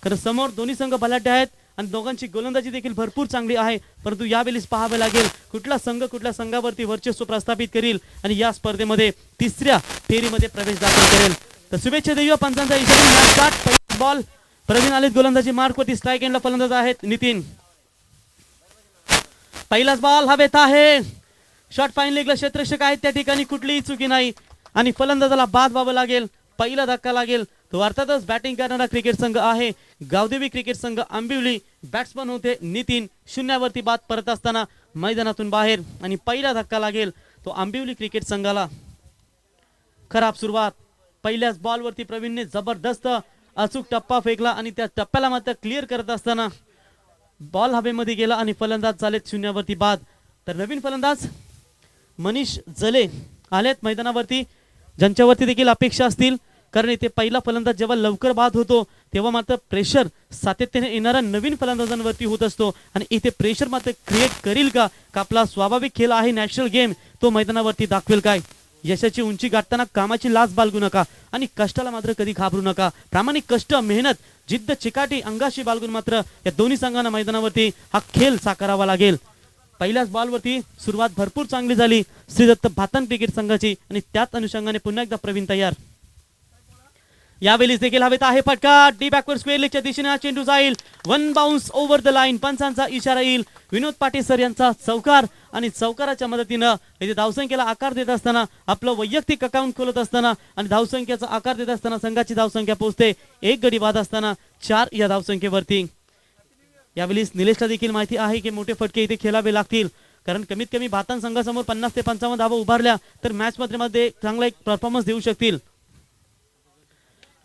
खरं समोर दोन्ही संघ बलाढ्य आहेत आणि दोघांची गोलंदाजी देखील भरपूर चांगली आहे, परंतु यावेळेस पाहावे लागेल कुठला संघ कुठल्या संघावरती वर्चस्व प्रस्थापित करील आणि या स्पर्धेमध्ये तिसऱ्या फेरीमध्ये प्रवेश दाखल करेल. तर शुभेच्छा देऊया पंचांचा इशारा. बॉल प्रवीण आलेत गोलंदाजी मार्कवरती. स्ट्राईक एंडला फलंदाज आहेत नितीन. पहिलाच बॉल हवेत आहे. शॉट फाईन लेगला क्षेत्ररक्षक आहेत त्या ठिकाणी, कुठलीही चुकी नाही आणि फलंदाजाला बाद व्हावं लागेल. पहिला धक्का लागेल तो अर्थातच बॅटिंग करणारा क्रिकेट संघ आहे गावदेवी क्रिकेट संघ आंबिवली. बॅट्समन होते नितीन. शून्यावरती बाद परत असताना मैदानातून बाहेर आणि पहिला धक्का लागेल तो आंबिवली क्रिकेट संघाला. खराब सुरुवात. पहिल्याच बॉलवरती प्रवीणने जबरदस्त अचूक टप्पा फेकला आणि त्या टप्प्याला मात्र क्लिअर करत असताना बॉल हवेमध्ये गेला आणि फलंदाज झालेत शून्यावरती बाद. तर नवीन फलंदाज मनीष जले आलेत मैदानावरती, ज्यांच्यावरती देखील अपेक्षा असतील, कारण इथे पहिला फलंदाज जेव्हा लवकर बाद होतो तेव्हा मात्र प्रेशर सातत्याने येणाऱ्या नवीन फलंदाजांवरती होत असतो आणि इथे प्रेशर मात्र क्रिएट करील का आपला स्वाभाविक खेळ आहे नॅचरल गेम तो मैदानावरती दाखवेल काय. यशाची उंची गाठताना कामाची लाज बाळगू नका आणि कष्टाला मात्र कधी घाबरू नका. प्रामाणिक कष्ट, मेहनत, जिद्द, चिकाटी अंगाशी बाळगून मात्र या दोन्ही संघांना मैदानावरती हा खेळ साकारावा लागेल. पहिल्याच बॉलवरती सुरुवात भरपूर चांगली झाली श्रीदत्त भातन क्रिकेट संघाची आणि त्याच अनुषंगाने पुन्हा एकदा प्रवीण तयार. यावेळेस देखील हवेत आहे फटका. डी बॅकवर्ड स्क्वेअर लेगच्या दिशेने हा चेंडू जाईल. One bounce over the line. पंचांचा इशारा येईल. विनोद पाटील सर यांचा चौकार आणि चौकाराच्या मदतीनं इथे धावसंख्येला आकार देत असताना आपलं वैयक्तिक अकाउंट खोलत असताना आणि धावसंख्येचा आकार देत असताना संघाची धावसंख्या पोहोचते एक गडी बाद असताना 4 या धावसंख्येवरती. यावेळेस निलेशला देखील माहिती आहे की मोठे फटके इथे खेळावे लागतील, कारण कमीत कमी भातन संघासमोर 50 ते 55 धावा उभारल्या तर मॅच मध्ये चांगला एक परफॉर्मन्स देऊ शकतील.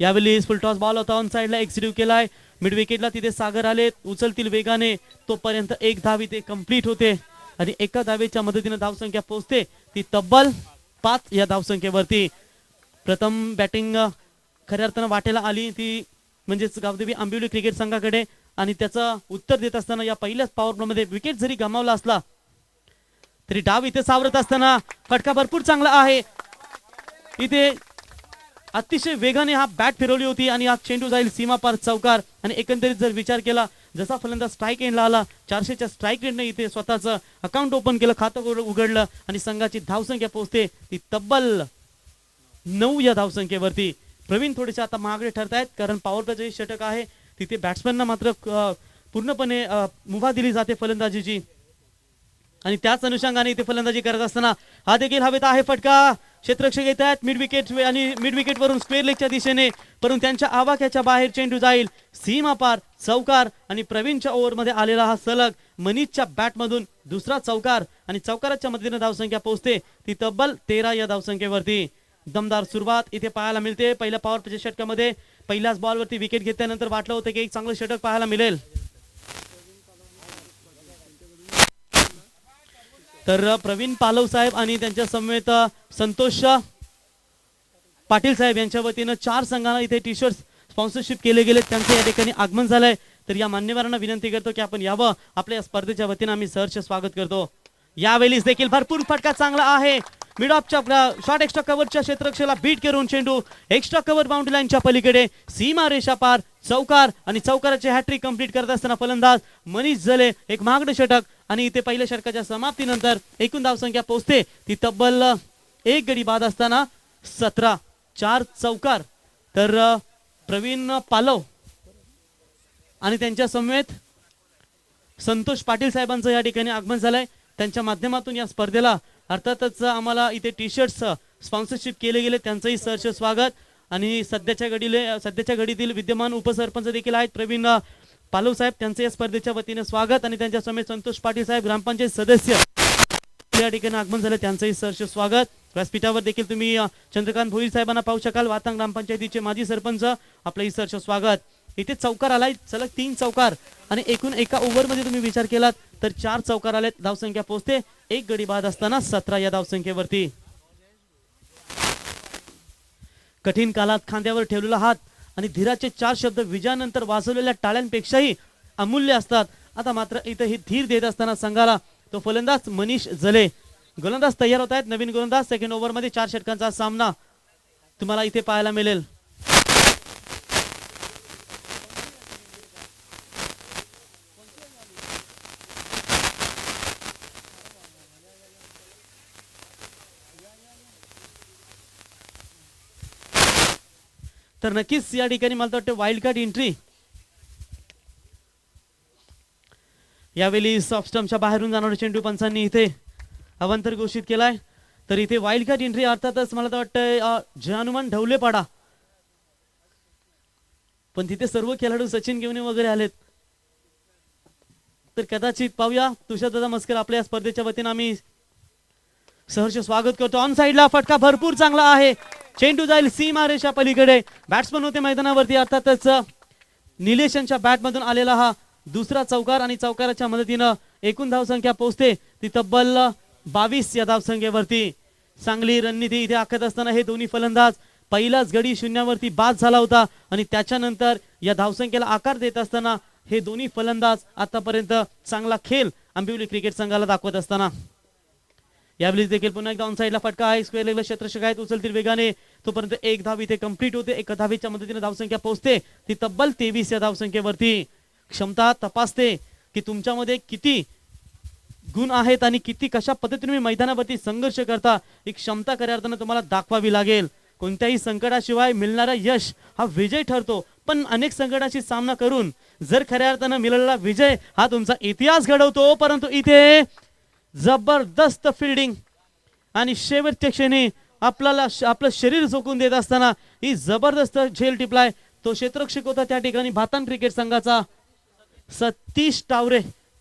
यावेळी फुल टॉस बॉल होता ऑन साइडला एक्सिड्यू केलाय. मिड विकेटला तिथे सागर आले, उचलतील वेगाने तोपर्यंत एक धाव इथे कंप्लीट होते आणि एका धावेच्या मदतीने धावसंख्या पोहोचते ती तब्बल 5 या धावसंख्येवरती. प्रथम बॅटिंग खऱ्या अर्थानं वाटेला आली ती म्हणजेच गावदेवी आंबिवली क्रिकेट संघाकडे आणि त्याचं उत्तर देत असताना या पहिल्याच पॉवर प्ले मध्ये विकेट जरी गमावला असला तरी डाव इथे सावरत असताना फटका भरपूर चांगला आहे. इथे अतिशय वेगाने हा बॅट फिरवली होती आणि हा चेंडू जाईल सीमा पार चौकार आणि एकंदरीत जर विचार केला जसा फलंदाज स्ट्राईक एंडला आला 400च्या स्ट्राईक रेटने इथे स्वतःचं अकाउंट ओपन केलं, खातं उघडलं आणि संघाची धावसंख्या पोहोचते ती तब्बल 9 या धावसंख्येवरती. प्रवीण थोडेसे आता मागे ठरतायत कारण पॉवर प्लेचे षटक आहे तिथे बॅट्समॅनना मात्र पूर्णपणे मुभा दिली जाते फलंदाजीची आणि त्याच अनुषंगाने इथे फलंदाजी करत असताना हा देखील हवेत आहे फटका. क्षेत्ररक्षक येत आहेत मिड विकेट आणि मिड विकेट वरून स्क्वेअर लेगच्या दिशेने, परंतु त्यांच्या आवाक्याच्या बाहेर चेंडू जाईल सीमा पार चौकार आणि प्रवीणच्या ओव्हरमध्ये आलेला हा सलग मनीषच्या बॅटमधून दुसरा चौकार आणि चौकाराच्या मदतीने धावसंख्या पोहोचते ती तब्बल 13 या धावसंख्येवरती. दमदार सुरुवात इथे पाहायला मिळते. पहिल्या पॉवर प्लेच्या षटकामध्ये पहिल्याच बॉलवरती विकेट घेतल्यानंतर वाटलं होतं की एक चांगलं षटक पाहायला मिळेल, तर प्रवीण पालव साहेब आणि त्यांच्या समवेत संतोष पाटील साहेब यांच्या वतीनं 4 संघांना इथे टी शर्ट स्पॉन्सरशिप केले गेले, त्यांचं या ठिकाणी आगमन झालंय. तर या मान्यवरांना विनंती करतो की आपण यावं, आपल्या स्पर्धेच्या वतीनं आम्ही सहर्ष स्वागत करतो. यावेळेस देखील भरपूर फटका चांगला आहे. मिड ऑफच्या शॉर्ट एक्स्ट्रा कव्हरच्या क्षेत्ररक्षकाला बीट करून चेंडू एक्स्ट्रा कव्हर बाउंड्री लाईनच्या पलीकडे सीमा रेषा पार चौकार आणि चौकाराचे हॅट्रिक कंप्लीट करत असताना फलंदाज मनीष जले एक महागडं षटक आणि इथे पहिल्या षटकाच्या समाप्तीनंतर एकूण धावसंख्या पोहोचते ती तब्बल 1 गडी बाद असताना 17 4 चौकार. तर प्रवीण पालव आणि त्यांच्या समवेत संतोष पाटील साहेबांचं या ठिकाणी आगमन झालंय. त्यांच्या माध्यमातून या स्पर्धेला अर्थातच आम्हाला इथे टी शर्ट्स स्पॉन्सरशिप केले गेले, त्यांचंही सहर्ष स्वागत. आणि सध्याच्या घडीतील विद्यमान उपसरपंच देखील आहेत प्रवीण पालव साहेब, त्यांचं या स्पर्धेच्या वतीने स्वागत आणि त्यांच्या समेत संतोष पाटील साहेब ग्रामपंचायत सदस्य या ठिकाणी आगमन झालं, त्यांचंही सहर्ष स्वागत. व्यासपीठावर देखील तुम्ही चंद्रकांत भोईर साहेबांना पाहू शकाल, वातांग ग्रामपंचायतीचे माजी सरपंच, आपलंही सहर्ष स्वागत. इथे चौकार आलाय सलग 3 चौकार आणि एकूण एका ओव्हर मध्ये तुम्ही विचार केलात तर 4 चौकार आलेत. धावसंख्या पोहोचते 1 गडी बाद असताना 17 या धावसंख्येवरती. कठीण काळात खांद्यावर ठेवलेला हात आणि धीराचे 4 शब्द विजयानंतर वाजवलेल्या टाळ्यांपेक्षाही अमूल्य असतात. आता मात्र इथे ही धीर देत असताना संघाला तो फलंदाज मनीष जले, गोलंदाज तयार होत आहेत. नवीन गोलंदाज सेकंड ओव्हर मध्ये 4 षटकांचा सामना तुम्हाला इथे पाहायला मिळेल. तर नक्कीच या ठिकाणी मला वाटतं वाईल्ड कार्ड एंट्री यावेळी सॉफ्ट स्टंपच्या बाहेरून जाणारा चेंडू पंचांनी इथे अवांतर घोषित केलाय. तर इथे वाईल्ड कार्ड एंट्री अर्थातच मला तर वाटतं जय ढवलेपाडा, पण तिथे सर्व खेळाडू सचिन घेऊन वगैरे आलेत. तर कदाचित पाहूया तुषारदादा मस्कर आपल्या स्पर्धेच्या वतीनं आम्ही सहर्ष स्वागत करतो. ऑन साइडला फटका भरपूर चांगला आहे, चेंडू जाईल सीमा रेषा पलीकडे. बॅट्समन होते मैदानावरती अर्थातच निलेश यांच्या बॅट मधून आलेला हा दुसरा चौकार आणि चौकाराच्या मदतीनं एकूण धावसंख्या पोहोचते ती तब्बल 22 या धावसंख्येवरती. चांगली रणनीती इथे आखत असताना हे दोन्ही फलंदाज पहिलाच गडी शून्यावरती बाद झाला होता आणि त्याच्यानंतर या धावसंख्येला आकार देत असताना हे दोन्ही फलंदाज आतापर्यंत चांगला खेळ आंबिवली क्रिकेट संघाला दाखवत असताना यावेळी देखील पुन्हा एकदा ऑन साइडला फटका आहे. स्क्वेअर लेगला क्षेत्ररक्षक आहेत, उचलतील वेगाने. तोपर्यंत एक धाव इथे कंप्लीट होते. एका धावीच्या मदतीने धावसंख्या पोहोचते ती तब्बल 23 या धावसंख्येवरती. क्षमता तपासते की तुमच्यामध्ये किती गुण आहेत आणि किती कशा पद्धतीने तुम्ही मैदानावरती संघर्ष करता. ही क्षमता खऱ्या अर्थानं तुम्हाला दाखवावी लागेल. कोणत्याही संकटाशिवाय मिळणारा यश हा विजय ठरतो, पण अनेक संकटाशी सामना करून जर खऱ्या अर्थानं मिळालेला विजय हा तुमचा इतिहास घडवतो. परंतु इथे जबरदस्त फिल्डिंग आणि शेवटच्या क्षणी आपल्याला आपलं शरीर झोकून देत असताना ही जबरदस्त झेल टिपलाय. तो क्षेत्ररक्षक होता त्या ठिकाणी भातान क्रिकेट संघाचा सतीश टावरे,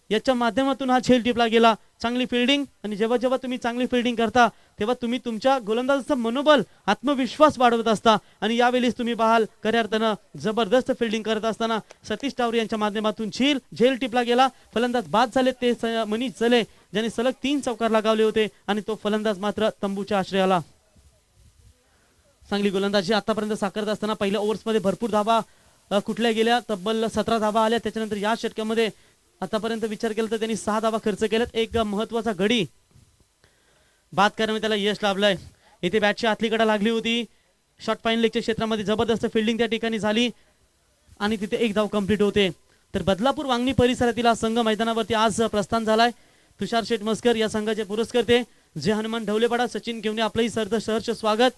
याच्या माध्यमातून हा झेल टिपला गेला. चांगली फिल्डिंग, आणि जेव्हा जेव्हा तुम्ही चांगली फिल्डिंग करता तेव्हा तुम्ही तुमच्या गोलंदाजाचं मनोबल आत्मविश्वास वाढवत असता. आणि यावेळीच तुम्ही पाहाल खऱ्या अर्थानं जबरदस्त फिल्डिंग करत असताना सतीश टावरे यांच्या माध्यमातून झेल टिपला गेला. फलंदाज बाद झाले ते मनीष चले, ज्याने सलग 3 चौकार लगावले होते आणि तो फलंदाज मात्र तंबूच्या आश्रयाला. चांगली गोलंदाजी आतापर्यंत साकारत असताना पहिल्या ओव्हर्समध्ये भरपूर धावा कुठल्या गेल्या, तब्बल 17 धावा आल्या. त्याच्यानंतर या षटकामध्ये आतापर्यंत विचार केला तर त्यांनी 6 धावा खर्च केल्यात. एक महत्वाचा गडी बाद करण्यामध्ये त्याला यश लाभलंय. इथे बॅटची आतली कडा लागली होती. शॉर्ट फाईन लेगच्या क्षेत्रामध्ये जबरदस्त फिल्डिंग त्या ठिकाणी झाली आणि तिथे एक धाव कंप्लीट होते. तर बदलापूर वांगणी परिसरातील हा संघ मैदानावरती आज प्रस्थान झालाय. तुषार शेठ मस्कर या संघाचे पुरस्कर्ते जे हनुमान ढवलेपाडा सचिन घेऊन आपलंही सहर्ष स्वागत.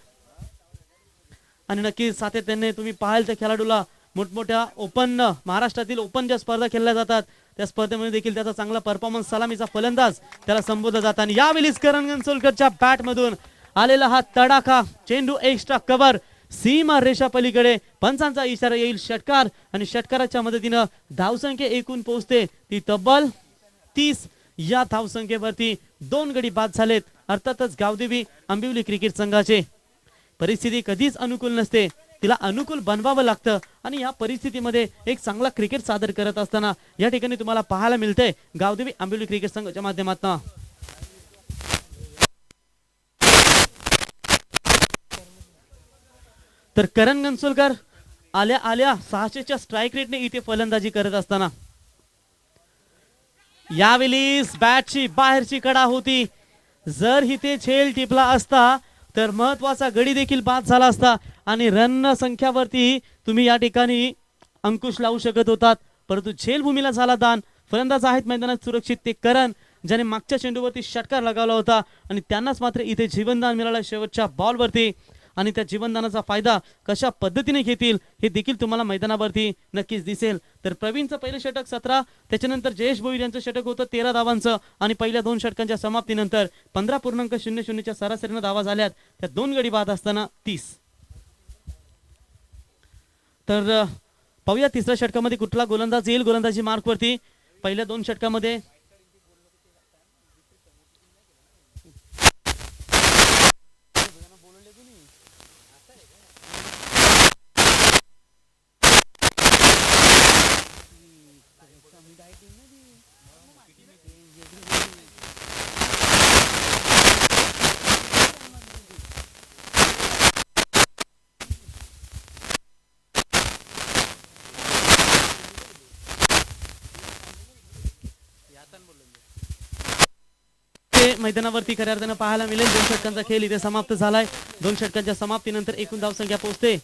आणि नक्की सातत्याने तुम्ही पाहाल त्या खेळाडूला मोठमोठ्या ओपन महाराष्ट्रातील ओपन ज्या स्पर्धा खेळल्या जातात त्या स्पर्धेमध्ये देखील त्याचा चांगला परफॉर्मन्स, सलामीचा फलंदाज त्याला संबोधलं जातं. आणि यावेळीच करण गणसोलकरच्या बॅट मधून आलेला हा तडाखा, चेंडू एक्स्ट्रा कव्हर सीमा रेषा पलीकडे. पंचांचा इशारा येईल षटकार आणि षटकाराच्या मदतीनं धावसंख्या एकूण पोहोचते ती तब्बल 30 या धावसंख्येवरती. 2 गडी बाद झालेत. अर्थातच गावदेवी आंबिवली क्रिकेट संघाचे परिस्थिती कधीच अनुकूल नसते, तिला अनुकूल बनवावं लागतं. आणि या परिस्थितीमध्ये एक चांगला क्रिकेट सादर करत असताना या ठिकाणी तुम्हाला पाहायला मिळतंय गावदेवी आंबिवली क्रिकेट संघाच्या माध्यमातून. तर करण गणसोलकर आल्या आल्या 600च्या स्ट्राईक रेटने इथे फलंदाजी करत असताना यावेळी बॅटची बाहेरची कडा होती. जर इथे झेल टिपला असता तर महत्वाचा गडी देखील बाद झाला असता आणि रन संख्यावरती तुम्ही या ठिकाणी अंकुश लावू शकत होतात. परंतु झेल भूमीला झाला दान. फलंदाज आहेत मैदानात सुरक्षित ते करण, ज्याने मागच्या चेंडूवरती षटकार लगावला होता आणि त्यांनाच मात्र इथे जीवनदान मिळालं शेवटच्या बॉलवरती. आणि त्या जीवनदानाचा फायदा कशा पद्धतीने घेतील हे देखील तुम्हाला मैदानावरती नक्कीच दिसेल. तर प्रवीणचं पहिलं षटक 17, त्याच्यानंतर जयेश भोईर यांचं षटक होतं 13 धावांचं आणि पहिल्या 2 षटकांच्या समाप्तीनंतर 15.00च्या सरासरीनं धावा झाल्यात. त्या 2 गडी बाद असताना 30. तर पाहूया तिसऱ्या षटकामध्ये कुठला गोलंदाज येईल गोलंदाजी मार्कवरती. पहिल्या 2 षटकामध्ये मैदानावरती खऱ्या अर्थानं पाहायला मिळेल. 2 षटकांचा खेळ इथे समाप्त झालाय. 2 षटकांच्या समाप्तीनंतर एकूण धावसंख्या पोहोचते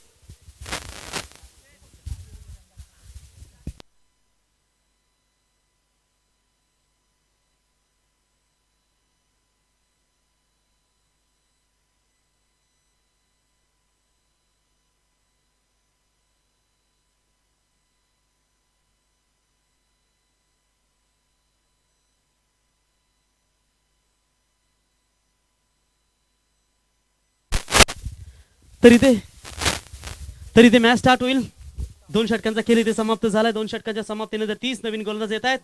तरी ते मॅच स्टार्ट होईल. 2 षटकांचा खेळ इथे समाप्त झालाय. 2 षटकांच्या समाप्तीनंतर 30 नवीन गोलंदाज येत आहेत.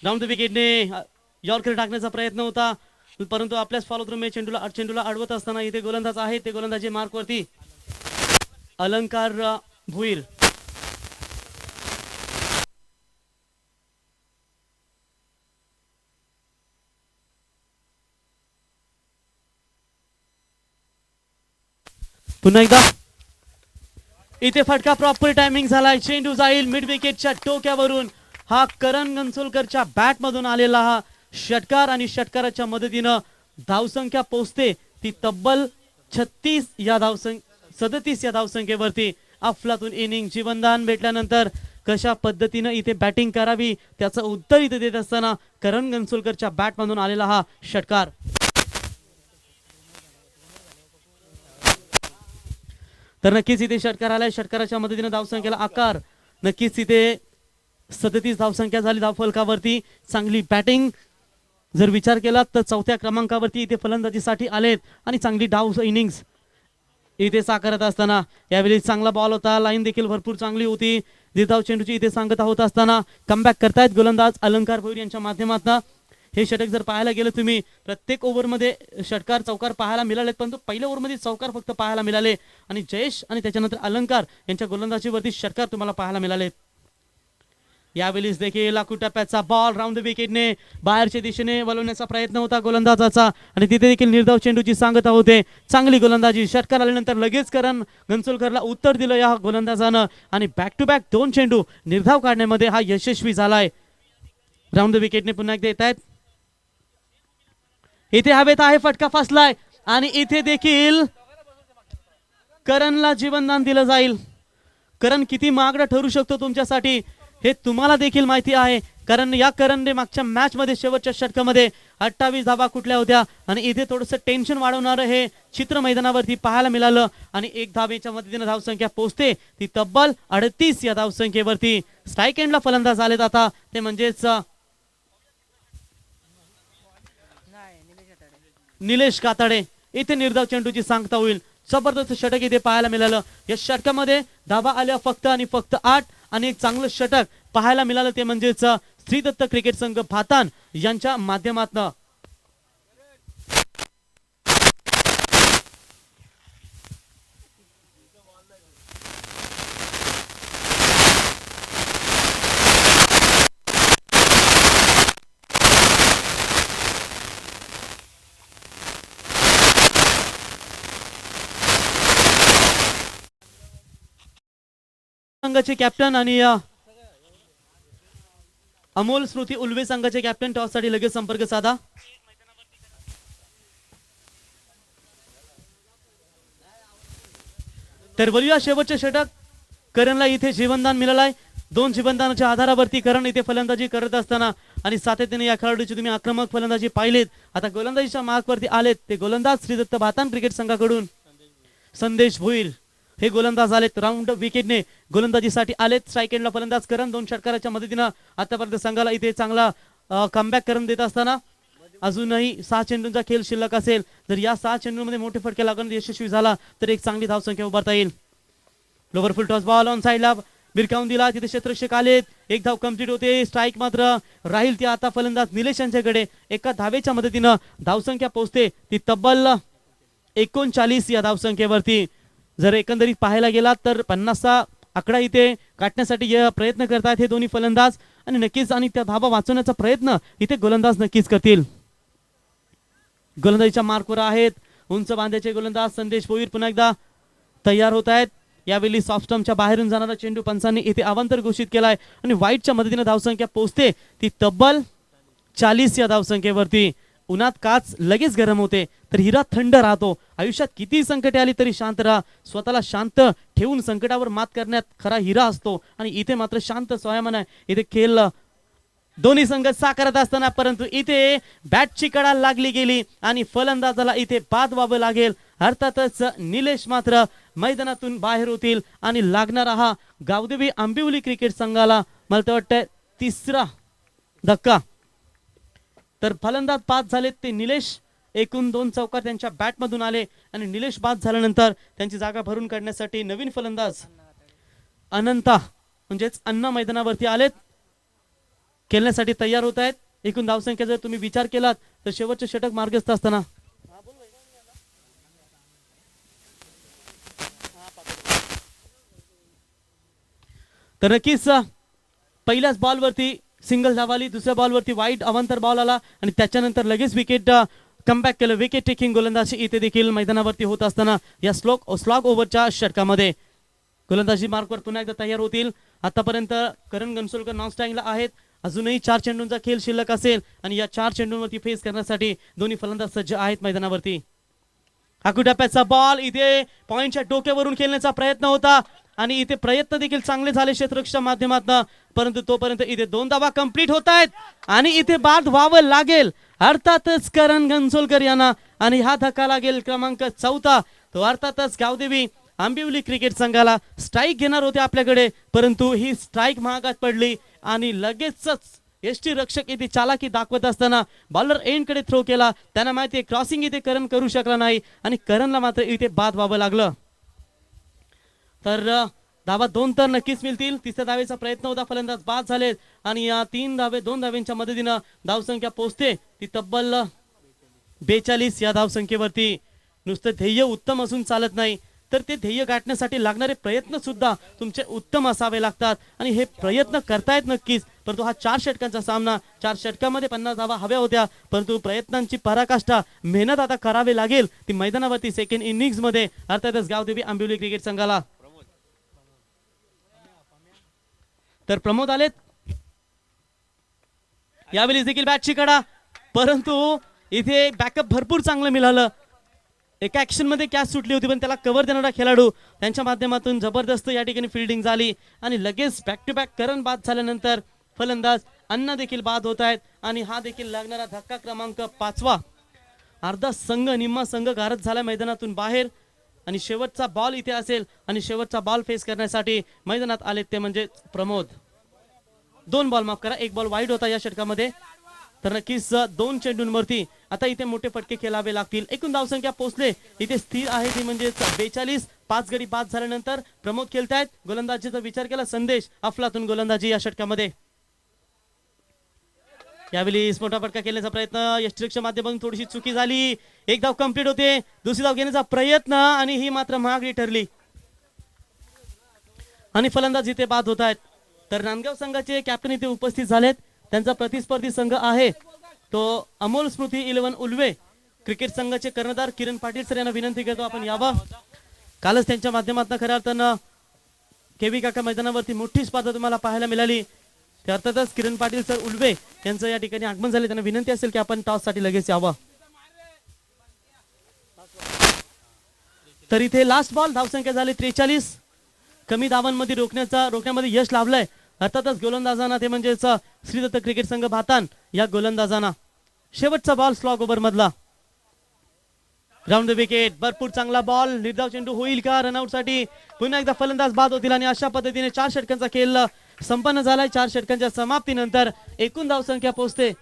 राऊंड द विकेटने यॉर्कर टाकण्याचा प्रयत्न होता, परंतु आपल्याच फॉलो थ्रू में चेंडूला अडवत असताना इथे गोलंदाज आहे. ते गोलंदाजी मार्कवरती अलंकार भुईर. पुन्हा एकदा इथे फटका प्रॉपर टायमिंग झालाय. चेंडू जाईल मिड विकेटच्या टोक्यावरून. हा करण गंचोलकरच्या बॅट मधून आलेला हा षटकार आणि षटकाराच्या मदतीनं धावसंख्या पोहोचते ती तब्बल 37 या धावसंख्येवरती. अफलातून इनिंग जीवनदान भेटल्यानंतर कशा पद्धतीनं इथे बॅटिंग करावी त्याचं उत्तर इथे देत असताना करण गंचोलकरच्या बॅट मधून आलेला हा षटकार. तर नक्कीच इथे षटकार आलाय. षटकाराच्या मदतीने धावसंख्येला आकार. नक्कीच इथे 37 धावसंख्या झाली धावफलकावरती. चांगली बॅटिंग जर विचार केला तर 4थ्या क्रमांकावरती इथे फलंदाजीसाठी आलेत आणि चांगली डाव इनिंग्स इथे साकारत असताना यावेळी चांगला बॉल होता. लाईन देखील भरपूर चांगली होती. धाव चेंडूची इथे सांगता होत असताना कमबॅक करतायत गोलंदाज अलंकार भोईर यांच्या माध्यमातून. हे षटक जर पाहायला गेलं तुम्ही प्रत्येक ओव्हरमध्ये षटकार चौकार पाहायला मिळालेत, परंतु पहिल्या ओव्हरमध्ये चौकार फक्त पाहायला मिळाले आणि जयेश आणि त्याच्यानंतर अलंकार यांच्या गोलंदाजीवरती षटकार तुम्हाला पाहायला मिळालेत. यावेळीच देखील टप्प्याचा बॉल राऊंड द विकेटने बाहेरच्या दिशेने वळवण्याचा प्रयत्न होता गोलंदाजाचा आणि तिथे देखील निर्धाव चेंडूची सांगता होते. चांगली गोलंदाजी. षटकार आल्यानंतर लगेच करण गंचोलकरला उत्तर दिलं या गोलंदाजानं आणि बॅक टू बॅक 2 चेंडू निर्धाव काढण्यामध्ये हा यशस्वी झालाय. राऊंड द विकेटने पुन्हा एकदा येत आहेत. इथे हवेत आहे फटका फसलाय आणि इथे देखील करणला जीवनदान दिलं जाईल. करण किती महागडा ठरू शकतो तुमच्यासाठी हे तुम्हाला देखील माहिती आहे, कारण या करणने मागच्या मॅच मध्ये शेवटच्या षटकामध्ये 28 धावा कुठल्या होत्या आणि इथे थोडंसं टेन्शन वाढवणारं हे चित्र मैदानावरती पाहायला मिळालं आणि 1 धावेच्या मदतीने धावसंख्या पोहोचते ती तब्बल 38 या धावसंख्येवरती. स्ट्राईक एंडला फलंदाज आलेत आता ते म्हणजेच निलेश काताडे. इथे निर्धाव चेंडूची सांगता होईल. जबरदस्त षटक इथे पाहायला मिळालं. या षटकामध्ये धावा आल्या फक्त आणि फक्त 8 आणि एक चांगलं षटक पाहायला मिळालं ते म्हणजेच श्रीदत्त क्रिकेट संघ भातान यांच्या माध्यमातून. संघाचे कॅप्टन आणि अमोल स्मृती उल्वे संघाचे कॅप्टन टॉस साठी लगेच संपर्क साधा. तर बोलूया शेवटचे षटक. करणला इथे जीवनदान मिळालंय. 2 जीवनदानाच्या आधारावरती करण इथे फलंदाजी करत असताना आणि सातत्याने या खेळाडूची तुम्ही आक्रमक फलंदाजी पाहिलेत. आता गोलंदाजीच्या मार्कवरती आलेत ते गोलंदाज श्रीदत्त भातान क्रिकेट संघाकडून संदेश भोईर हे गोलंदाज आलेत. राऊंड विकेटने गोलंदाजीसाठी आलेत. स्ट्राईक एंडला फलंदाज करण 2 षटकाराच्या मदतीनं आतापर्यंत संघाला इथे चांगला कमबॅक करून देत असताना अजूनही 6 चेंडूंचा खेळ शिल्लक असेल. जर या 6 चेंडूंमध्ये मोठे फटके लागून यशस्वी झाला तर एक चांगली धावसंख्या उभारता येईल. Lower full toss ball on साइडला बिरकावून दिला. तिथे क्षेत्ररक्षक आलेत. 1 धाव कंप्लीट होते. स्ट्राईक मात्र राहील ती आता फलंदाज निलेश यांच्याकडे. एका धावेच्या मदतीनं धावसंख्या पोहोचते ती तब्बल 39 या धावसंख्येवरती. जर एकंदरीत पाहायला गेला तर 50चा आकडा इथे गाठण्यासाठी प्रयत्न करतात हे दोन्ही फलंदाज आणि नक्कीच आणि त्या धावा वाचवण्याचा प्रयत्न इथे गोलंदाज नक्कीच करतील. गोलंदाजीच्या मार्कवर आहेत उंच बांध्याचे गोलंदाज संदेश भोईर पुन्हा एकदा तयार होत आहेत. यावेळी सॉफ्ट स्टंपच्या बाहेरून जाणारा चेंडू पंचांनी इथे अवांतर घोषित केलाय आणि वाईटच्या मदतीने धावसंख्या पोहोचते ती तब्बल 40 या धावसंख्येवरती. उन्हात काच लगेच गरम होते तर हिरा थंड राहतो. आयुष्यात किती संकटे आली तरी शांत राहा. स्वतःला शांत ठेवून संकटावर मात करण्यात खरा हिरा असतो आणि इथे मात्र शांत स्वयमान आहे. इथे खेळ दोन्ही संघ साकारत असताना परंतु इथे बॅटची कडा लागली गेली आणि फलंदाजाला इथे बाद व्हावं लागेल. अर्थातच निलेश मात्र मैदानातून बाहेर होतील आणि लागणारा हा गावदेवी आंबिवली क्रिकेट संघाला मला तर वाटतं 3रा धक्का. तर फलंदाज 5 झालेत ते निलेश. एकूण 2 चौकार त्यांच्या बॅट मधून आले आणि निलेश बाद झाल्यानंतर त्यांची जागा भरून काढण्यासाठी नवीन फलंदाज अनंता म्हणजेच अण्णा मैदानावरती आलेत, खेळण्यासाठी तयार होत आहेत. एकूण धावसंख्या जर तुम्ही विचार केलात तर शेवटचे षटक मार्गस्थ असताना तर नक्कीच पहिल्याच बॉलवरती सिंगल धाव आली, दुसऱ्या बॉलवरती वाईट अवांतर बॉल आला आणि त्याच्यानंतर लगेच विकेट कमबॅक केलं. विकेट टेकिंग गोलंदाजी इथे देखील मैदानावरती होत असताना या स्लॉग ओव्हरच्या षटकामध्ये गोलंदाजी मार्कवर पुन्हा एकदा तयार होतील. आतापर्यंत करण गणसोलकर नॉन स्ट्राईकला आहेत. अजूनही 4 चेंडूंचा खेळ शिल्लक असेल आणि या 4 चेंडूंवरती फेस करण्यासाठी दोन्ही फलंदाज सज्ज आहेत मैदानावरती. आकुटप्प्याचा बॉल इथे पॉइंटच्या डोक्यावरून खेळण्याचा प्रयत्न होता आणि इथे प्रयत्न देखील चांगले झाले क्षेत्ररक्षणाच्या माध्यमातून, परंतु तोपर्यंत इथे 2 धावा कंप्लीट होत आहेत आणि इथे बाद व्हावं लागेल अर्थातच करण गणसोलकर यांना आणि हा धक्का लागेल क्रमांक 4. तो अर्थातच गावदेवी आंबिवली क्रिकेट संघाला स्ट्राईक घेणार होते आपल्याकडे, परंतु ही स्ट्राईक महागात पडली आणि लगेचच एसटी रक्षक इथे चालाकी दाखवत असताना बॉलर एंड कडे थ्रो केला. त्यांना माहिती आहे क्रॉसिंग इथे करण करू शकला नाही आणि करणला मात्र इथे बाद व्हावं लागलं. तर धावा 2 तर नक्कीच मिळतील. तिसऱ्या धावेचा प्रयत्न होता, फलंदाज बाद झालेत आणि या 3 धावे 2 धावेंच्या मदतीनं धावसंख्या पोहोचते ती तब्बल 42 या धावसंख्येवरती. नुसतं ध्येय उत्तम असून चालत नाही, तर ते ध्येय गाठण्यासाठी लागणारे प्रयत्न सुद्धा तुमचे उत्तम असावे लागतात आणि हे प्रयत्न करतायत नक्कीच. परंतु हा 4 षटकांचा सामना, 4 षटकामध्ये 50 धावा हव्या होत्या, परंतु प्रयत्नांची पराकाष्ठा मेहनत आता करावी लागेल ती मैदानावरती सेकंड इनिंग्स मध्ये अर्थातच गावदेवी आंबिवली क्रिकेट संघाला. तर प्रमोद आलेत यावेळी देखील बॅटची कडा, परंतु इथे बॅकअप भरपूर चांगलं मिळालं. एका ऍक्शन मध्ये कॅच सुटली होती पण त्याला कव्हर देणारा खेळाडू त्यांच्या माध्यमातून जबरदस्त या ठिकाणी फिल्डिंग झाली आणि लगेच बॅक टू बॅक करण बाद झाल्यानंतर फलंदाज अण्णा देखील बाद होत आहेत आणि हा देखील लागणारा धक्का क्रमांक 5. अर्धा संघ निम्मा संघ गारद झाला मैदानातून बाहेर आणि शेवटचा बॉल इथे असेल आणि शेवटचा बॉल फेस करण्यासाठी मैदानात आले ते म्हणजे प्रमोद. 2 बॉल माफ करा, 1 बॉल वाईड होता या षटकामध्ये. तर नक्कीच 2 चेंडूंवरती आता इथे मोठे फटके खेळावे लागतील. एकूण धावसंख्या पोहोचले इथे स्थिर आहे ती म्हणजे 42. 5 गडी बाद झाल्यानंतर प्रमोद खेळतायत. गोलंदाजीचा विचार केला संदेश अफलातून गोलंदाजी या षटकामध्ये. यावेळी मोठा फटका खेळण्याचा प्रयत्न यष्टीरक्षा माध्यमातून थोडीशी चुकी झाली. 1 धाव कंप्लीट होते. दुसरी धाव घेण्याचा प्रयत्न आणि ही मात्र महागडी ठरली आणि फलंदाज इथे बाद होत आहेत. तर नांदगाव संघाचे कॅप्टन इथे उपस्थित झालेत. त्यांचा प्रतिस्पर्धी संघ आहे तो अमोल स्मृती 11 उल्वे. क्रिकेट संघाचे कर्णधार किरण पाटील सर यांना विनंती करतो आपण यावं. कालच त्यांच्या माध्यमातून खऱ्या अर्थानं केवी काका मैदानावरती मोठी स्पर्धा तुम्हाला पाहायला मिळाली. त्या अर्थातच किरण पाटील सर उल्वे यांचं या ठिकाणी आगमन झाले. त्यांना विनंती असेल की आपण टॉस साठी लगेच यावं. तर इथे लास्ट बॉल धावसंख्या झाली 43. कमी धावांमध्ये रोखण्यामध्ये यश लाभलंय अर्थातच गोलंदाजांना ते म्हणजेच श्रीदत्त क्रिकेट संघ भातान या गोलंदाजांना. शेवटचा बॉल स्लॉग ओव्हर मधला ग्राउंड द विकेट. भरपूर चांगला बॉल, निर्धाव चेंडू होईल का रनआउट साठी. पुन्हा एकदा फलंदाज बाद होतील आणि अशा पद्धतीने 4 षटकांचा खेळ संपन्न झालाय. 4 षटकांच्या समाप्तीनंतर एकूण धावसंख्या पोहोचते.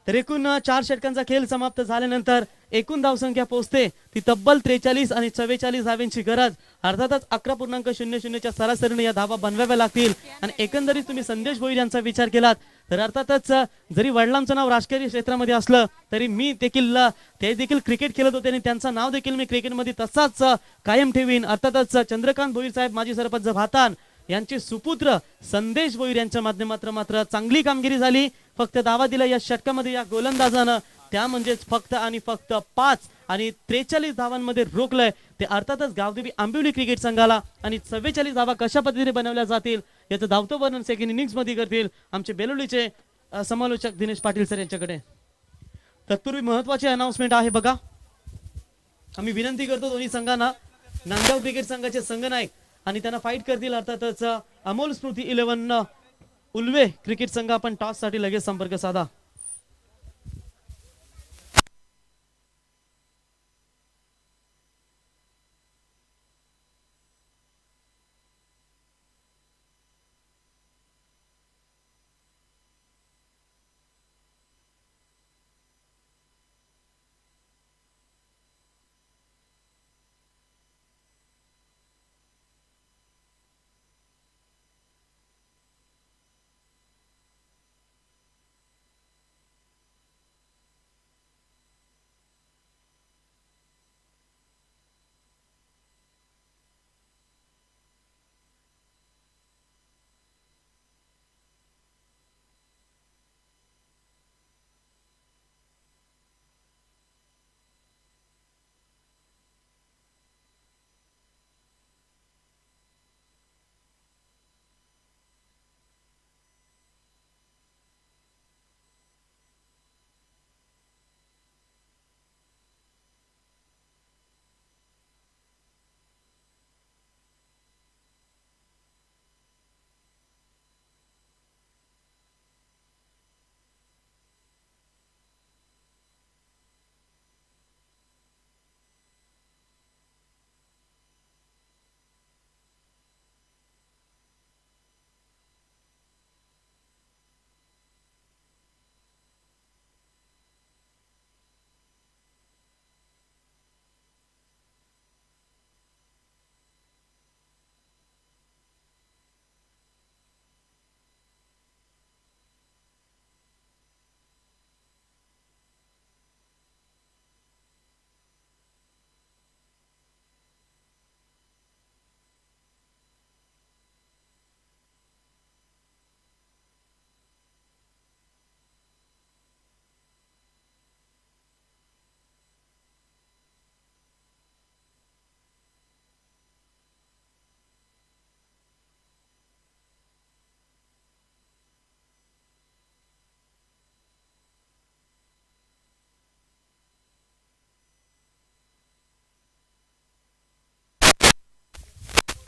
तर एकूण 4 षटकांचा खेळ समाप्त झाल्यानंतर एकूण धावसंख्या पोहोचते ती तब्बल 43 आणि 44 धाव्यांची गरज. अर्थातच 11.00 च्या सरासरीने या धावा बनवाव्या लागतील आणि एकंदरीत तुम्ही संदेश भोईर यांचा विचार केलात तर अर्थातच जरी वडिलांचं नाव राजकीय क्षेत्रामध्ये असलं तरी मी देखील ते देखील क्रिकेट खेळत होते आणि त्यांचं नाव देखील मी क्रिकेटमध्ये तसाच कायम ठेवीन. अर्थातच चंद्रकांत भोईर साहेब माजी सरपंच भातान यांचे सुपुत्र संदेश भोईर यांच्या माध्यमातून मात्र चांगली कामगिरी झाली. फक्त धावा दिला या षटकामध्ये या गोलंदाजानं, त्या म्हणजेच फक्त आणि फक्त 5 आणि 43 धावांमध्ये रोखलंय ते अर्थातच गावदेवी आंबिवली क्रिकेट संघाला. आणि 44 धावा कशा पद्धतीने बनवल्या जातील याचं धावतं वर्णन सेकंड इनिंग्स मध्ये करतील आमचे बेलोलीचे समालोचक दिनेश पाटील सर यांच्याकडे. तत्पूर्वी महत्वाची अनाउन्समेंट आहे बघा. आम्ही विनंती करतो दोन्ही संघांना, नांदगाव क्रिकेट संघाचे संघनायक आणि त्यांना फाईट करतील अर्थातच अमोल स्मृती 11 उल्वे क्रिकेट संघ. आपण टॉस साठी लगेच संपर्क साधा.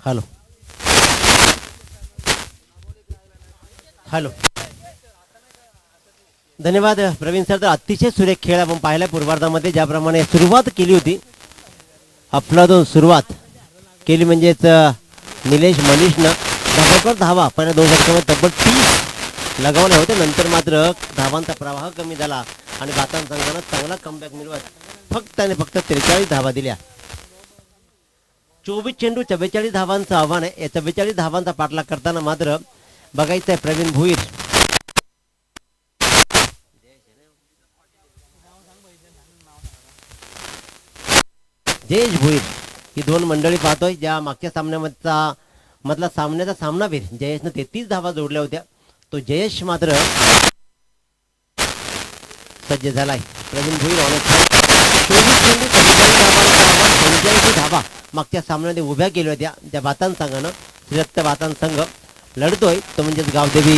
हॅलो हॅलो धन्यवाद प्रवीण सर. तर अतिशय सुरेख खेळ आपण पाहिला पूर्वार्धामध्ये. ज्याप्रमाणे सुरुवात केली होती अफलातून सुरुवात केली म्हणजेच निलेश मनीषनं धाबाकर धावा पहिल्या 2 षटकामध्ये तब्बल 30 लगावले होते. नंतर मात्र धावांचा प्रवाह कमी झाला आणि बातान संघानं चांगला कमबॅक मिळवत फक्त आणि फक्त 43 धावा दिल्या. 24 चेंडू 44 धावांचं आव्हान आहे. या 44 धावांचा पाठलाग करताना मात्र बघायचं आहे प्रवीण भोईर जयेश भोईर ही 2 मंडळी पाहतोय. ज्या मागच्या सामन्यामधला सामन्याचा सामनावीर जयेशनं 33 धावा जोडल्या होत्या. तो जयेश मात्र सज्ज झालाय. प्रवीण भोईर ऑन 24 चेंडू 44 धावांचा आव्हान 85 धावा मागच्या सामन्यामध्ये उभ्या केल्या होत्या. त्या बातान संघानं श्रीरक्त बातान संघ लढतोय तो म्हणजेच गावदेवी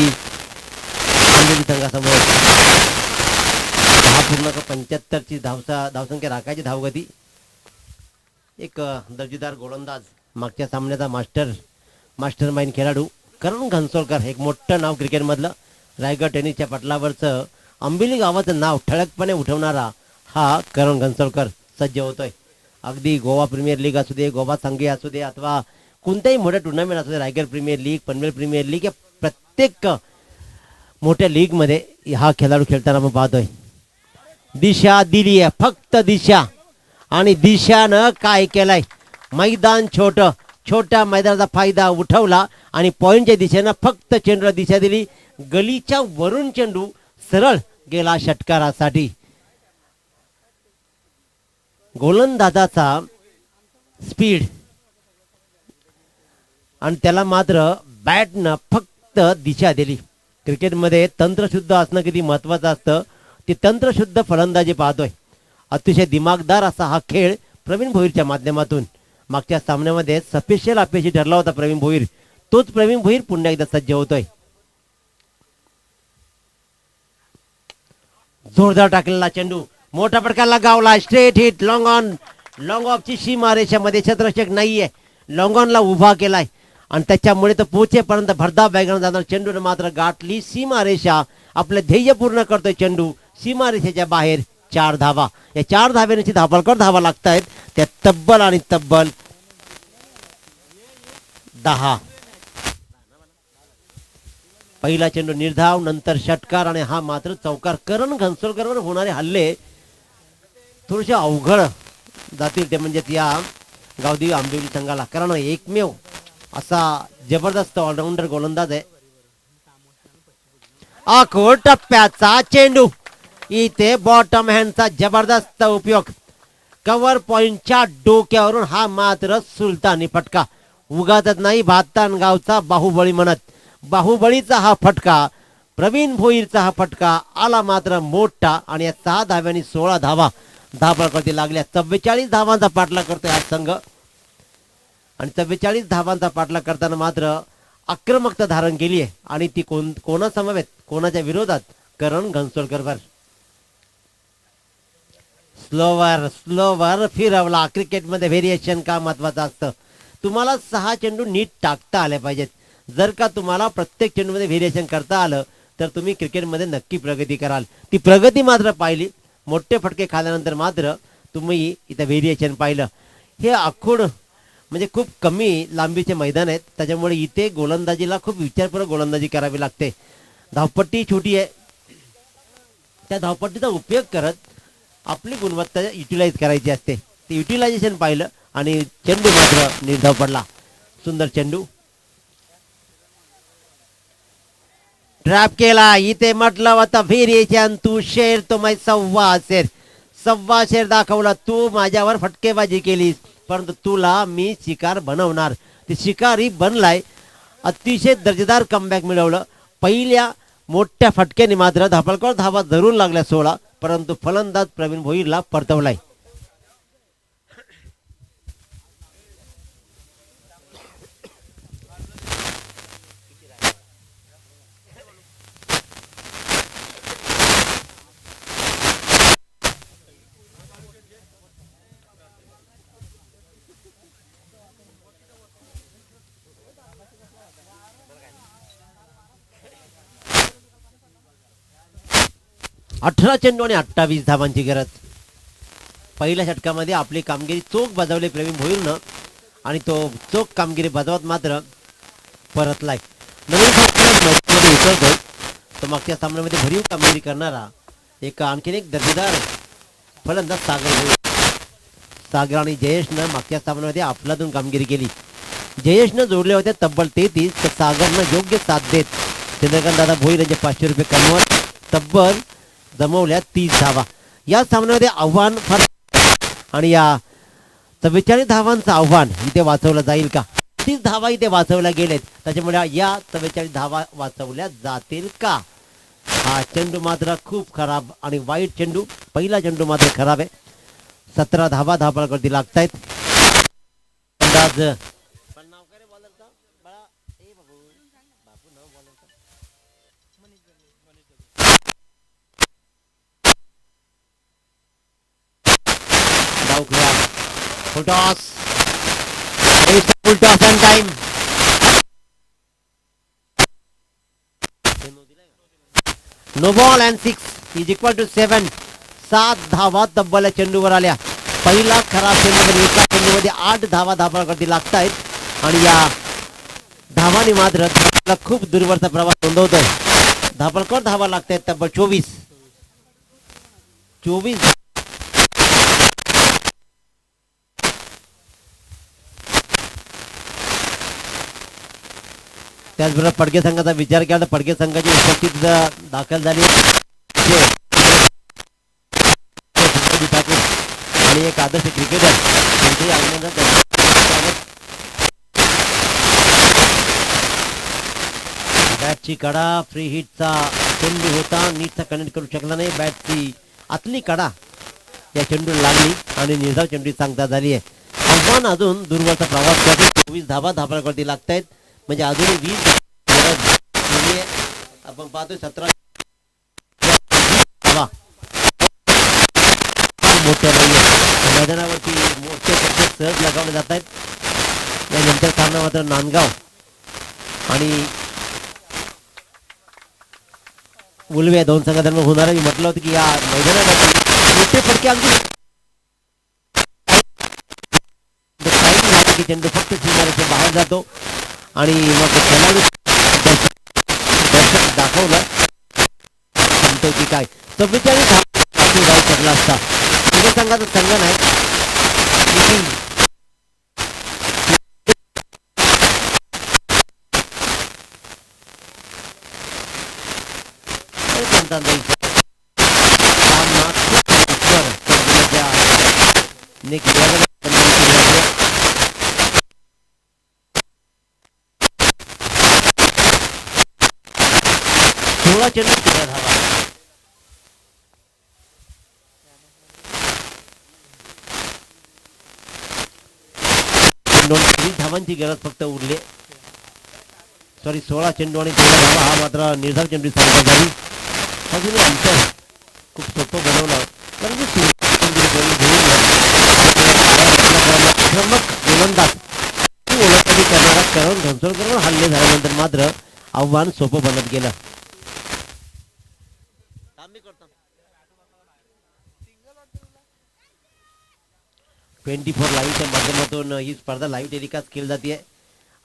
अंधेरी संघासमोर 10.75ची धावसंख्या राखायची धावगती. एक दर्जेदार गोलंदाज मागच्या सामन्याचा मास्टर माइंड खेळाडू करण घनसोलकर. एक मोठं नाव क्रिकेटमधलं रायगड टेनिसच्या पटलावरचं अंबिली गावाचं नाव ठळकपणे उठवणारा हा करण घनसोलकर सज्ज होतोय. अगदी गोवा प्रीमियर लीग असू दे, गोवा संघी असू दे अथवा कोणत्याही मोठ्या टुर्नामेंट असू दे, Raigad premier league, Panvel premier league या प्रत्येक मोठ्या लीगमध्ये हा खेळाडू खेळताना आपण पाहतोय. दिशा दिली आहे, फक्त दिशा. आणि दिशानं काय केलंय, मैदान छोट्या मैदानाचा फायदा उठवला आणि पॉईंटच्या दिशेनं फक्त चेंडूला दिशा दिली. गलीच्या वरून चेंडू सरळ गेला षटकारासाठी. गोलंदाजाचा स्पीड आणि त्याला मात्र बॅटनं फक्त दिशा दिली. क्रिकेटमध्ये तंत्रशुद्ध असणं किती महत्त्वाचं असतं ती तंत्रशुद्ध फलंदाजी पाहतोय. अतिशय दिमागदार असा हा खेळ प्रवीण भोईरच्या माध्यमातून. मागच्या सामन्यामध्ये स्पेशल अपयशी ठरला होता प्रवीण भोईर. तोच प्रवीण भोईर पुन्हा एकदा सज्ज होतोय. जोरदार टाकलेला चेंडू मोठा फटका गावला. स्ट्रेट हिट लॉंग ऑफची सीमा रेषेमध्ये क्षेत्ररक्षक नाहीये. लॉंग ऑनला उभा केलाय आणि त्याच्यामुळे तो पोहोचेपर्यंत भरधाव बॅगनं जाणार. चेंडूने मात्र गाठली सीमा रेषा. आपले ध्येय पूर्ण करतोय चेंडू. सीमा रेषेच्या बाहेर 4 धावा. या 4 धाव्यांची धावपळकर धावा लागतायत त्या तब्बल आणि तब्बल 10. पहिला चेंडू निर्धाव, नंतर षटकार आणि हा मात्र चौकार. करण घनसोलकरवर होणारे हल्ले थोडेसे अवघड जातील ते म्हणजे या गावदेवी आंबिवली संघाला. कारण एकमेव असा जबरदस्त ऑलराऊंडर गोलंदाज आहे. आखो टप्प्याचा चेंडू इथे बॉटम हँडचा जबरदस्त उपयोग. कव्हर पॉइंटच्या डोक्यावरून हा मात्र सुलतानी फटका. उगाच नाही भातान गावचा बाहुबळी म्हणत. बाहुबळीचा हा फटका, प्रवीण भोईरचा हा फटका आला मात्र मोठा आणि या 6 धाव्यांनी 16 धावा धावपळकरती लागल्या. 44 धावांचा पाठलाग करतोय हा संघ आणि 44 धावांचा पाठलाग करताना मात्र आक्रमकता धारण केली आहे आणि ती कोणासमवेत, कोणाच्या विरोधात, करण घनसोलकरवर. स्लोवर फिरवला. क्रिकेटमध्ये व्हेरिएशन का महत्वाचं असतं. तुम्हाला 6 चेंडू नीट टाकता आले पाहिजेत. जर का तुम्हाला प्रत्येक चेंडूमध्ये व्हेरिएशन करता आलं तर तुम्ही क्रिकेटमध्ये नक्की प्रगती कराल. ती प्रगती मात्र पाहिली. मोठे फटके खाल्यानंतर मात्र तुम्ही इथं व्हेरिएशन पाहिलं. हे आखूड म्हणजे खूप कमी लांबीचे मैदान आहेत त्याच्यामुळे इथे गोलंदाजीला खूप विचारपूर्वक गोलंदाजी करावी लागते. धावपट्टी छोटी आहे. त्या धावपट्टीचा उपयोग करत आपली गुणवत्ता युटिलाइज करायची असते. ते युटिलायझेशन पाहिलं आणि चेंडू मात्र निर्धाव पडला. सुंदर चेंडू ट्रॅप केला. इथे म्हटलं होतं व्हेरिएशन तू शेर तो मै 1.25 शेर दाखवला. तू माझ्यावर फटकेबाजी केलीस परंतु तुला मी शिकार बनवणार. ते शिकारी बनलाय. अतिशय दर्जेदार कमबॅक मिळवलं. पहिल्या मोठ्या फटक्याने मात्र धापळकर धावा धरून लागल्या 16 परंतु फलंदाज प्रवीण भोईरला परतवलाय. 18 चेंडू आणि 28 धावांची गरज. पहिल्या षटकामध्ये आपली कामगिरी चोख बजावली प्रवीण भोईरनं आणि तो चोख कामगिरी बजावत मात्र परतलाय. नवीन मैदानामध्ये उतरतोय तो मागच्या सामन्यामध्ये भरीव कामगिरी करणारा आणखीन एक दर्जेदार फलंदाज सागर भोईर. सागर आणि जयेशनं मागच्या सामन्यामध्ये आपलातून कामगिरी केली. जयेशनं जोडले होते तब्बल 33 तर सागरनं योग्य साथ देत चंद्रकांत दादा भोईर यांचे 500 रुपये कमवत तब्बल जमवल्या 30 धावा. या सामन्यामध्ये आव्हान फार आणि या 44 धावांचं आव्हान इथे वाचवलं जाईल का? 30 धावा इथे वाचवल्या गेलेत त्याच्यामुळे या 44 धावा वाचवल्या जातील का? हा चेंडू मात्र खूप खराब आणि वाईट चेंडू. पहिला चेंडू मात्र खराब आहे. 17 धावा धावपळावरती लागतायत. अंदाज full toss. It's a full toss and time. No ball and 6 is equal to 7. 7 धावा तब्बल चेंडूवर आल्या. पहिला खराब चेंडू एका चेंडूमध्ये 8 धावा धावपळावरती लागतायत आणि या धावांनी मात्र खूप दूरवरचा प्रवास नोंदवतोय. धावपळावर धावा लागतायत तब्बल 24. त्याचबरोबर पडके संघाचा विचार केला तर पडके संघाची उपस्थित दाखल झाली आणि एक आदर्श क्रिकेटर बॅटची कडा फ्री हिटचा चेंडू होता. नीटचा कनेक्ट करू शकला नाही. बॅटची आतली कडा या चेंडूला लागली आणि निर्धाव चेंडू सांगता झाली आहे. आव्हान अजून दूरवरचा प्रवास करते. 24 धावा धावपळावरती लागतायत म्हणजे अजूनही 20 आपण पाहतोय. 17 धावा मोठ्या नाहीये. मैदानावरती मोठे सहज लगावले जात आहेत. यानंतर सामना मात्र नांदगाव आणि उलवे दोन संघादरम्यान होणार आहे. मी म्हटलं होतं की या मैदानावरती मोठे फटके अगदी चेंडू फक्त सीमारेषेच्या बाहेर जातो आणि मग खेळाडू दर्शक दाखवलं सांगतो की काय 44 धावा जाऊ शकला असता. पुणे संघाचा संघ नाही. चेंडू धावा. धावांची गरज फक्त उरली. 16 चेंडू आणि 13 धावा. हा मात्र निर्धाव चेंडू सांगता झाली. अजून अंतर खूप सोपं बनवलं परंतु गोलंदाज ओळखणी करणारा करण घनसोळकर हल्ले झाल्यानंतर मात्र आव्हान सोपं बनत गेलं. 24 लाईव्हच्या माध्यमातून ही स्पर्धा लाईव्ह टेलिकास्ट केली जाते.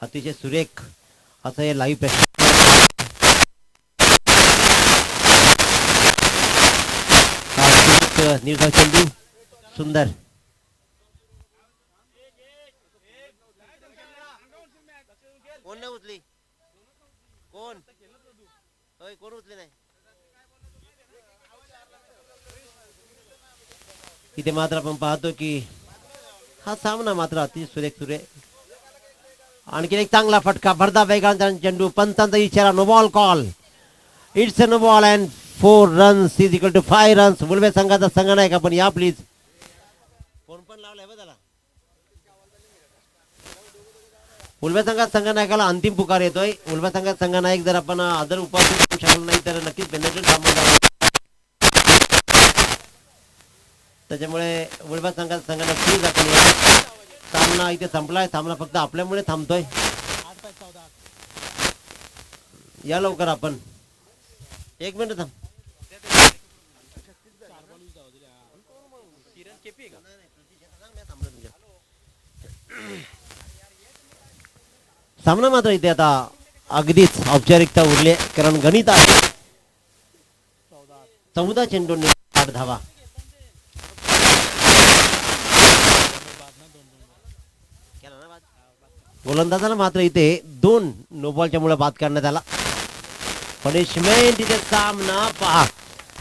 अतिशय सुरेख असं हे लाईव्ह निर्धाव चेंडू सुंदर. कोण नाही उचली? कोण उचली नाही? इथे मात्र आपण पाहतो की हा सामना मात्र अतिशय सुरेख. आणखी एक चांगला फटका भरदा वेगाचा चेंडू. पंचांचा इशारा. No ball call. It's a no ball and 4 runs is equal to 5 runs. उलवे संघाचा संघ नाही का पण या प्लीज. कोण पण लावलाय बघा. उलव्या संघात संघनायकाला अंतिम पुकार येतोय. उलव्या संघात संघनायक जर आपण आदर उपस्थित करू शकलो नाही तर नक्कीच पेनल्टी थांबवणार. त्याच्यामुळे उलव्या संघात संघनायक प्लीज आपण सामना इथे संपलाय. सामना फक्त आपल्यामुळे थांबतोय. या लवकर आपण 1 मिनिट थांब. सामना मात्र इथे आता अगदीच औपचारिकता उरली आहे, कारण गणित आहे 14 चेंडूंनी 8 धावा. गोलंदाजाला मात्र इथे 2 नो बॉलच्या मुळे बाद करण्यात आला. पनिशमेंट इथे सामना पहा,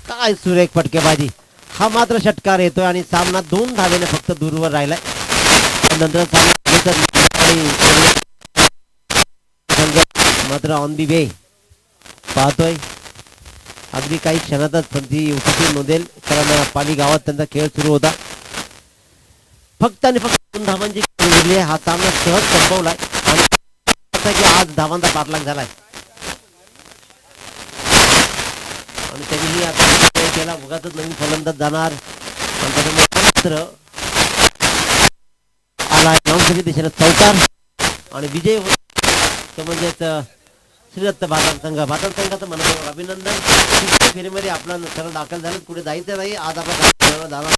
काय सुरेख फटकेबाजी. हा मात्र षटकार येतोय आणि सामना 2 धावेने फक्त दूरवर राहिलाय. नंतर मात्र ऑन दी वे पाहतोय, अगदी काही क्षणातच ती उपस्थिती नोंदेल, कारण पाली गावात त्यांचा खेळ सुरू होता. फक्त आणि फक्त 2 धावांची उरली आहे. हा सामना सहज संपवलाय आणि की आज धावांचा पाठलाग झालाय आणि तरीही आता त्याला उगाच नवीन फलंदाज जाणार मात्र आलाय नावसरी दिशेने चौकार आणि विजय तो म्हणजेच श्रीदत्त भातक संघाचं म्हणतो अभिनंदन. फेरीमध्ये आपला सरळ दाखल झालं, पुढे जायचं नाही. आज आपला